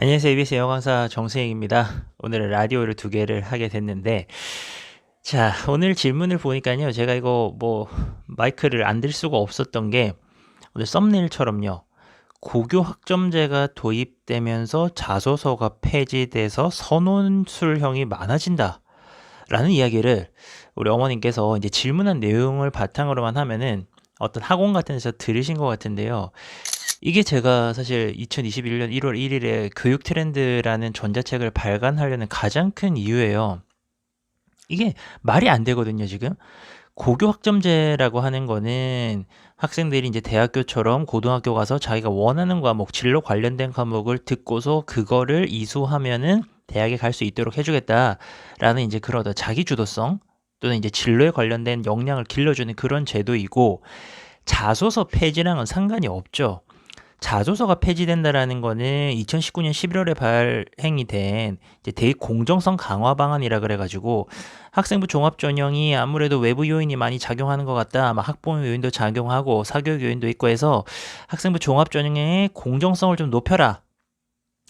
안녕하세요. EBS 영어 강사 정수영입니다. 오늘은 라디오를 두 개를 하게 됐는데, 자, 오늘 질문을 보니까요. 제가 이거 마이크를 안 들 수가 없었던 게, 오늘 썸네일처럼요. 고교 학점제가 도입되면서 자소서가 폐지돼서 선원술형이 많아진다. 라는 이야기를 우리 어머님께서 이제 질문한 내용을 바탕으로만 하면은 어떤 학원 같은 데서 들으신 것 같은데요. 이게 제가 사실 2021년 1월 1일에 교육 트렌드라는 전자책을 발간하려는 가장 큰 이유예요. 이게 말이 안 되거든요, 지금. 고교 학점제라고 하는 거는 학생들이 이제 대학교처럼 고등학교 가서 자기가 원하는 과목, 진로 관련된 과목을 듣고서 그거를 이수하면은 대학에 갈 수 있도록 해주겠다라는 이제 그런 어떤 자기 주도성 또는 이제 진로에 관련된 역량을 길러주는 그런 제도이고, 자소서 폐지랑은 상관이 없죠. 자소서가 폐지된다라는 거는 2019년 11월에 발행이 된 이제 대입 공정성 강화 방안이라 그래가지고 학생부 종합 전형이 아무래도 외부 요인이 많이 작용하는 것 같다. 아마 학부모 요인도 작용하고 사교육 요인도 있고 해서 학생부 종합 전형의 공정성을 좀 높여라.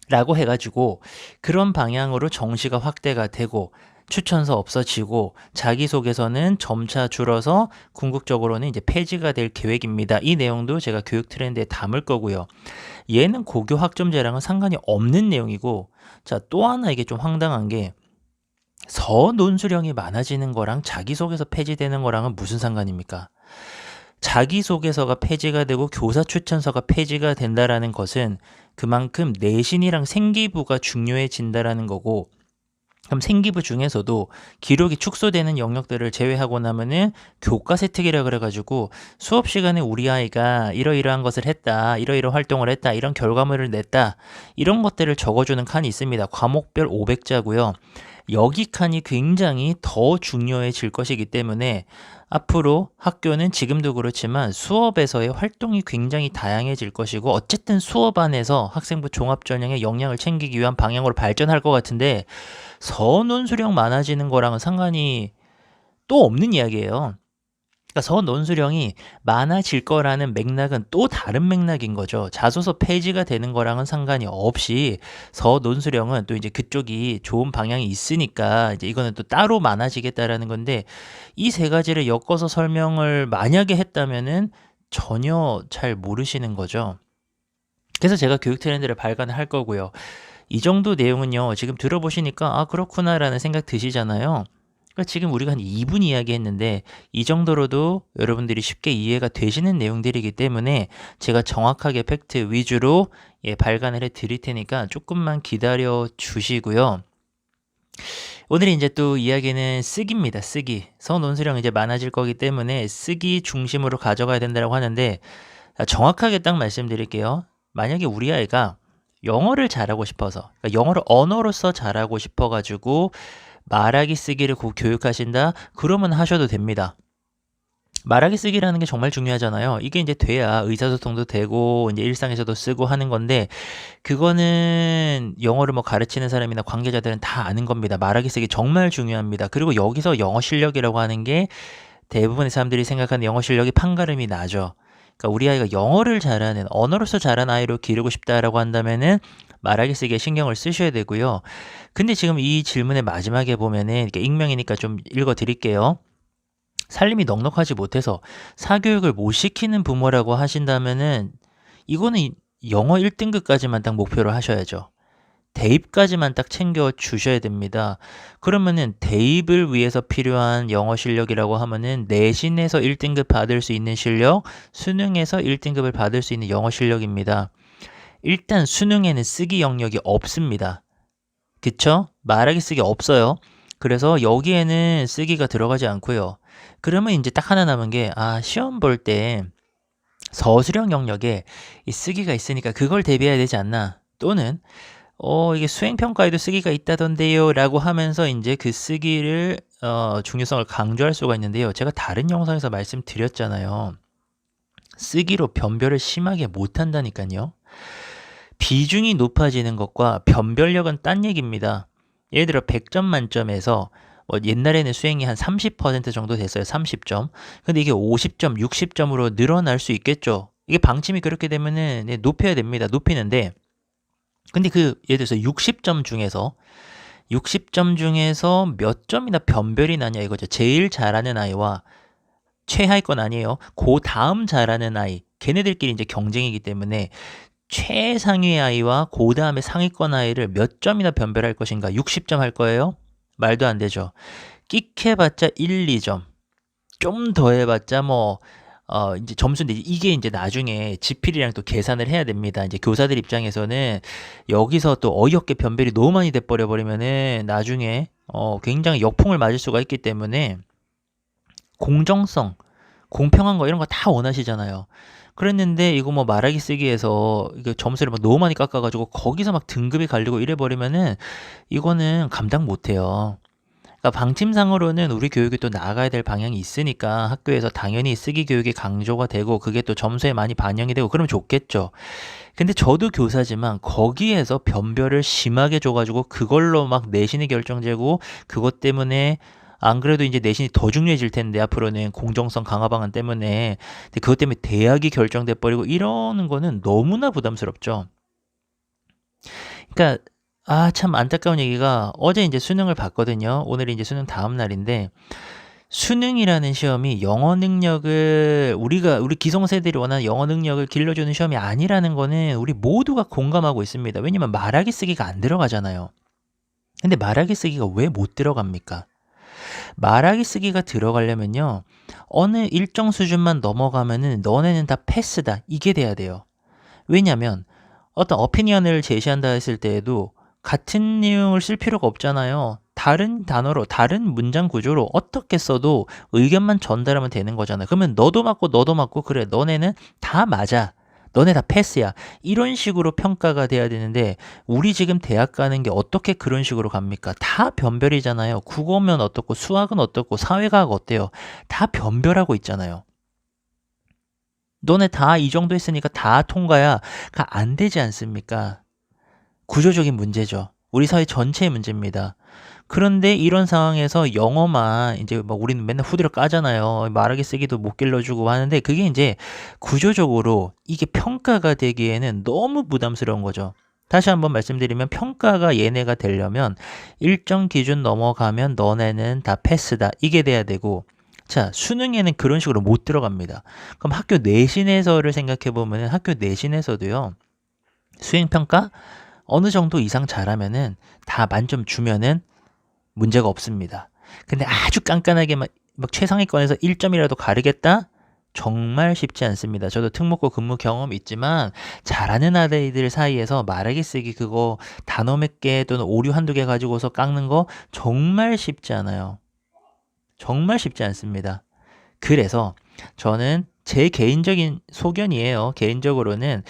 라고 해가지고 그런 방향으로 정시가 확대가 되고 추천서 없어지고 자기소개서는 점차 줄어서 궁극적으로는 이제 폐지가 될 계획입니다. 이 내용도 제가 교육 트렌드에 담을 거고요. 얘는 고교 학점제랑은 상관이 없는 내용이고, 자, 또 하나 이게 좀 황당한 게 서논술형이 많아지는 거랑 자기소개서 폐지되는 거랑은 무슨 상관입니까? 자기소개서가 폐지가 되고 교사 추천서가 폐지가 된다라는 것은 그만큼 내신이랑 생기부가 중요해진다라는 거고, 그럼 생기부 중에서도 기록이 축소되는 영역들을 제외하고 나면은 교과세 특이라 그래가지고 수업 시간에 우리 아이가 이러이러한 것을 했다, 이러이러 활동을 했다, 이런 결과물을 냈다, 이런 것들을 적어주는 칸이 있습니다. 과목별 500자고요. 여기 칸이 굉장히 더 중요해질 것이기 때문에 앞으로 학교는 지금도 그렇지만 수업에서의 활동이 굉장히 다양해질 것이고, 어쨌든 수업 안에서 학생부 종합전형의 역량을 챙기기 위한 방향으로 발전할 것 같은데 서논술형 많아지는 거랑은 상관이 또 없는 이야기예요. 그러니까 서논술형이 많아질 거라는 맥락은 또 다른 맥락인 거죠. 자소서 폐지가 되는 거랑은 상관이 없이 서논술형은 또 이제 그쪽이 좋은 방향이 있으니까 이제 이거는 또 따로 많아지겠다라는 건데, 이 세 가지를 엮어서 설명을 만약에 했다면은 전혀 잘 모르시는 거죠. 그래서 제가 교육 트렌드를 발간을 할 거고요. 이 정도 내용은요, 지금 들어보시니까 아 그렇구나라는 생각 드시잖아요. 그러니까 지금 우리가 한 2분 이야기했는데 이 정도로도 여러분들이 쉽게 이해가 되시는 내용들이기 때문에 제가 정확하게 팩트 위주로 발간을 해 드릴 테니까 조금만 기다려 주시고요. 오늘 이제 또 이야기는 쓰기입니다. 쓰기. 서논술형 이제 많아질 거기 때문에 쓰기 중심으로 가져가야 된다고 하는데, 정확하게 딱 말씀드릴게요. 만약에 우리 아이가 영어를 잘하고 싶어서, 그러니까 영어를 언어로서 잘하고 싶어가지고 말하기 쓰기를 곧 교육하신다? 그러면 하셔도 됩니다. 말하기 쓰기라는 게 정말 중요하잖아요. 이게 이제 돼야 의사소통도 되고 이제 일상에서도 쓰고 하는 건데, 그거는 영어를 뭐 가르치는 사람이나 관계자들은 다 아는 겁니다. 말하기 쓰기 정말 중요합니다. 그리고 여기서 영어 실력이라고 하는 게 대부분의 사람들이 생각하는 영어 실력이 판가름이 나죠. 그러니까 우리 아이가 영어를 잘하는, 언어로서 잘하는 아이로 기르고 싶다라고 한다면은 말하기 쓰기에 신경을 쓰셔야 되고요. 근데 지금 이 질문의 마지막에 보면은 이렇게 익명이니까 좀 읽어 드릴게요. 살림이 넉넉하지 못해서 사교육을 못 시키는 부모라고 하신다면은 이거는 영어 1등급까지만 딱 목표로 하셔야죠. 대입까지만 딱 챙겨 주셔야 됩니다. 그러면은 대입을 위해서 필요한 영어 실력이라고 하면은 내신에서 1등급 받을 수 있는 실력, 수능에서 1등급을 받을 수 있는 영어 실력입니다. 일단 수능에는 쓰기 영역이 없습니다. 그쵸? 말하기 쓰기 없어요. 그래서 여기에는 쓰기가 들어가지 않고요. 그러면 이제 딱 하나 남은 게, 시험 볼 때 서술형 영역에 이 쓰기가 있으니까 그걸 대비해야 되지 않나. 또는 이게 수행평가에도 쓰기가 있다던데요 라고 하면서 이제 그 쓰기를 중요성을 강조할 수가 있는데요. 제가 다른 영상에서 말씀드렸잖아요. 쓰기로 변별을 심하게 못한다니까요. 비중이 높아지는 것과 변별력은 딴 얘기입니다. 예를 들어 100점 만점에서 옛날에는 수행이 한 30% 정도 됐어요. 30점. 근데 이게 50점, 60점으로 늘어날 수 있겠죠. 이게 방침이 그렇게 되면은 높여야 됩니다. 높이는데 근데 예를 들어서 60점 중에서 몇 점이나 변별이 나냐 이거죠. 제일 잘하는 아이와 최하위권 아니에요. 그 다음 잘하는 아이, 걔네들끼리 이제 경쟁이기 때문에 최상위 아이와 그 다음에 상위권 아이를 몇 점이나 변별할 것인가? 60점 할 거예요? 말도 안 되죠. 끽해봤자 1, 2점. 좀 더 해봤자 이제 점수인데 이게 이제 나중에 지필이랑 또 계산을 해야 됩니다. 이제 교사들 입장에서는 여기서 또 어이없게 변별이 너무 많이 돼버려 버리면은 나중에 굉장히 역풍을 맞을 수가 있기 때문에 공정성, 공평한 거 이런 거 다 원하시잖아요. 그랬는데 이거 말하기 쓰기에서 이거 점수를 막 너무 많이 깎아가지고 거기서 막 등급이 갈리고 이래 버리면은 이거는 감당 못해요. 그러니까 방침상으로는 우리 교육이 또 나아가야 될 방향이 있으니까 학교에서 당연히 쓰기 교육이 강조가 되고 그게 또 점수에 많이 반영이 되고 그러면 좋겠죠. 근데 저도 교사지만 거기에서 변별을 심하게 줘가지고 그걸로 막 내신이 결정되고 그것 때문에 안 그래도 이제 내신이 더 중요해질 텐데 앞으로는 공정성 강화 방안 때문에 근데 그것 때문에 대학이 결정돼 버리고 이러는 거는 너무나 부담스럽죠. 그러니까 참 안타까운 얘기가 어제 이제 수능을 봤거든요. 오늘이 이제 수능 다음 날인데 수능이라는 시험이 영어 능력을 우리 기성세대들이 원하는 영어 능력을 길러주는 시험이 아니라는 거는 우리 모두가 공감하고 있습니다. 왜냐면 말하기 쓰기가 안 들어가잖아요. 근데 말하기 쓰기가 왜 못 들어갑니까? 말하기 쓰기가 들어가려면요. 어느 일정 수준만 넘어가면은 너네는 다 패스다. 이게 돼야 돼요. 왜냐면 어떤 어피니언을 제시한다 했을 때에도 같은 내용을 쓸 필요가 없잖아요. 다른 단어로, 다른 문장 구조로 어떻게 써도 의견만 전달하면 되는 거잖아요. 그러면 너도 맞고, 그래, 너네는 다 맞아. 너네 다 패스야. 이런 식으로 평가가 돼야 되는데, 우리 지금 대학 가는 게 어떻게 그런 식으로 갑니까? 다 변별이잖아요. 국어면 어떻고, 수학은 어떻고, 사회과학 어때요? 다 변별하고 있잖아요. 너네 다 이 정도 했으니까 다 통과야. 안 되지 않습니까? 구조적인 문제죠. 우리 사회 전체의 문제입니다. 그런데 이런 상황에서 영어만 이제 막 우리는 맨날 후드려 까잖아요. 말하기 쓰기도 못 길러주고 하는데 그게 이제 구조적으로 이게 평가가 되기에는 너무 부담스러운 거죠. 다시 한번 말씀드리면 평가가 얘네가 되려면 일정 기준 넘어가면 너네는 다 패스다. 이게 돼야 되고 자, 수능에는 그런 식으로 못 들어갑니다. 그럼 학교 내신에서를 생각해 보면 학교 내신에서도요. 수행평가 어느 정도 이상 잘하면은 다 만점 주면은 문제가 없습니다. 근데 아주 깐깐하게 막 최상위권에서 1점이라도 가르겠다? 정말 쉽지 않습니다. 저도 특목고 근무 경험 있지만 잘하는 아이들 사이에서 말하기 쓰기 그거 단어 몇 개 또는 오류 한두 개 가지고서 깎는 거 정말 쉽지 않아요. 정말 쉽지 않습니다. 그래서 저는 제 개인적인 소견이에요. 개인적으로는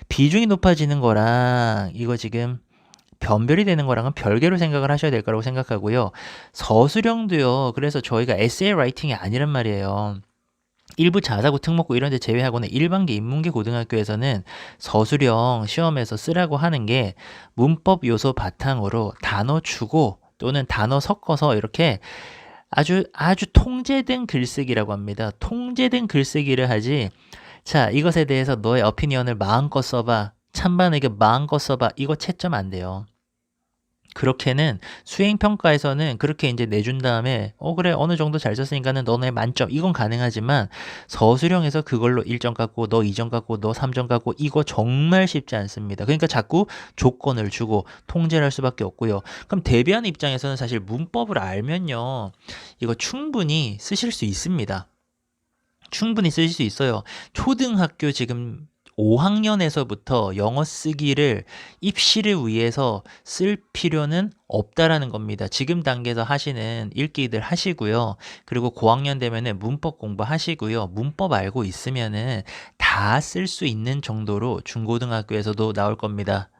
비중이 높아지는 거랑 이거 지금 변별이 되는 거랑은 별개로 생각을 하셔야 될 거라고 생각하고요. 서술형도요. 그래서 저희가 에세이 라이팅이 아니란 말이에요. 일부 자사고 특목고 이런 데 제외하고는 일반계 인문계 고등학교에서는 서술형 시험에서 쓰라고 하는 게 문법 요소 바탕으로 단어 주고 또는 단어 섞어서 이렇게 아주 통제된 글쓰기라고 합니다. 통제된 글쓰기를 하지. 자, 이것에 대해서 너의 어피니언을 마음껏 써봐. 찬반 의견 마음껏 써봐. 이거 채점 안 돼요. 그렇게는 수행평가에서는 그렇게 이제 내준 다음에 그래 어느 정도 잘 썼으니까는 너네 만점 이건 가능하지만 서술형에서 그걸로 1점 갖고 너 2점 갖고 너 3점 갖고 이거 정말 쉽지 않습니다. 그러니까 자꾸 조건을 주고 통제를 할 수밖에 없고요. 그럼 대비하는 입장에서는 사실 문법을 알면요 이거 충분히 쓰실 수 있습니다. 충분히 쓰실 수 있어요. 초등학교 지금 5학년에서부터 영어 쓰기를 입시를 위해서 쓸 필요는 없다라는 겁니다. 지금 단계에서 하시는 읽기들 하시고요. 그리고 고학년 되면은 문법 공부하시고요. 문법 알고 있으면은 다 쓸 수 있는 정도로 중고등학교에서도 나올 겁니다.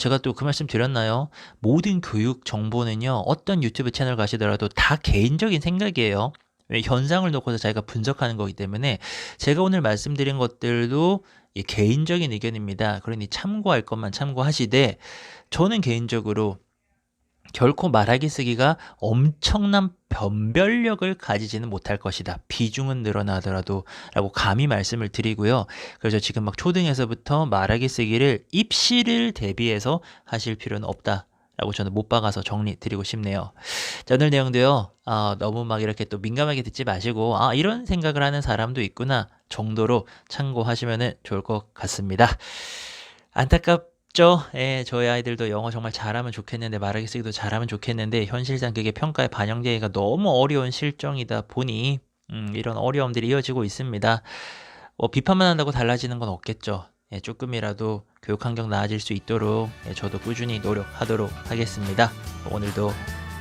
제가 또 그 말씀 드렸나요? 모든 교육 정보는요, 어떤 유튜브 채널 가시더라도 다 개인적인 생각이에요. 현상을 놓고서 자기가 분석하는 거기 때문에 제가 오늘 말씀드린 것들도 개인적인 의견입니다. 그러니 참고할 것만 참고하시되 저는 개인적으로 결코 말하기 쓰기가 엄청난 변별력을 가지지는 못할 것이다. 비중은 늘어나더라도 라고 감히 말씀을 드리고요. 그래서 지금 막 초등에서부터 말하기 쓰기를 입시를 대비해서 하실 필요는 없다. 라고 저는 못 박아서 정리 드리고 싶네요. 자, 오늘 내용도요. 너무 막 이렇게 또 민감하게 듣지 마시고 이런 생각을 하는 사람도 있구나 정도로 참고하시면 좋을 것 같습니다. 안타깝죠? 예, 저희 아이들도 영어 정말 잘하면 좋겠는데 말하기 쓰기도 잘하면 좋겠는데 현실상 그게 평가에 반영되기가 너무 어려운 실정이다 보니 이런 어려움들이 이어지고 있습니다. 비판만 한다고 달라지는 건 없겠죠. 예, 조금이라도 교육 환경 나아질 수 있도록 저도 꾸준히 노력하도록 하겠습니다. 오늘도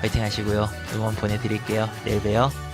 파이팅 하시고요. 응원 보내드릴게요. 내일 봬요.